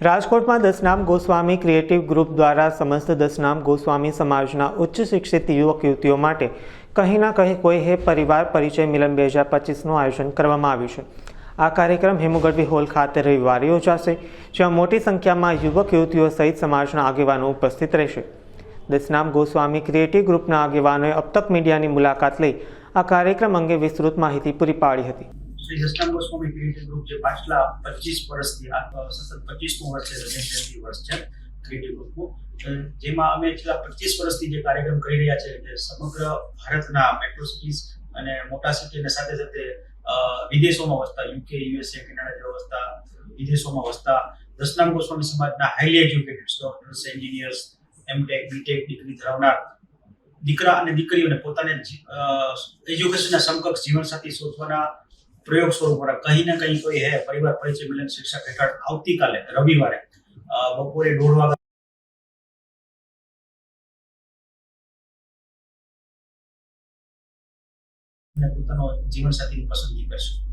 રાજકોટમાં દસનામ Goswami creative group દ્વારા સમસ્ત દસનામ ગોસ્વામી સમાજના ઉચ્ચ શિક્ષિત યુવક યુવતીઓ માટે કहीं ના કहीं કોઈ હે પરિવાર પરિચય મિલન 2025નું આયોજન કરવામાં આવ્યું છે। આ કાર્યક્રમ હેમુગઢવી હોલ ખાતે રવિવારે યોજાશે, જ્યાં મોટી સંખ્યામાં યુવક યુવતીઓ સહિત સમાજના આગેવાનો ઉપસ્થિત રહેશે। દસનામ ગોસ્વામી ક્રિએટિવ ગ્રુપના આગેવાનોએ અબ તક મીડિયાની મુલાકાત લઈ આ કાર્યક્રમ અંગે વિસ્તૃત માહિતી પૂરી પાડી હતી। શ્રી દસનામ ગોસ્વામી ક્રિએટિવ ગ્રુપ જે પાછલા 25 વર્ષથી સતત 25મું વર્ષ છે, રજત વર્ષ છે ક્રિએટિવ ગ્રુપનું, જેમાં અમે છેલ્લા 25 વર્ષથી જે કાર્યક્રમ કરી રહ્યા છે કે સમગ્ર ભારતના મેટ્રો સિટીઝ અને મોટા સિટી અને સાથે સાથે વિદેશોમાં વસતા યુકે, યુએસએ, કેનેડા જેવા વસતા વિદેશોમાં વસતા દસનામ ગોસ્વામી સમાજના highly educated doctors, engineers, MTech, BTech degree ધરાવનાર દીકરા અને દીકરીઓને પોતાને એજ્યુકેશનના સમકક્ષ જીવનસાથી શોધવાના પ્રયોગ સ્વરૂપ કहीं ના કहीं કોઈ હે પરિવાર પરિચય મિલન શિક્ષક હેઠળ આવતીકાલે રવિવારે બપોરે 1:30 વાગે પોતાનો જીવનસાથીની પસંદગી કરશે।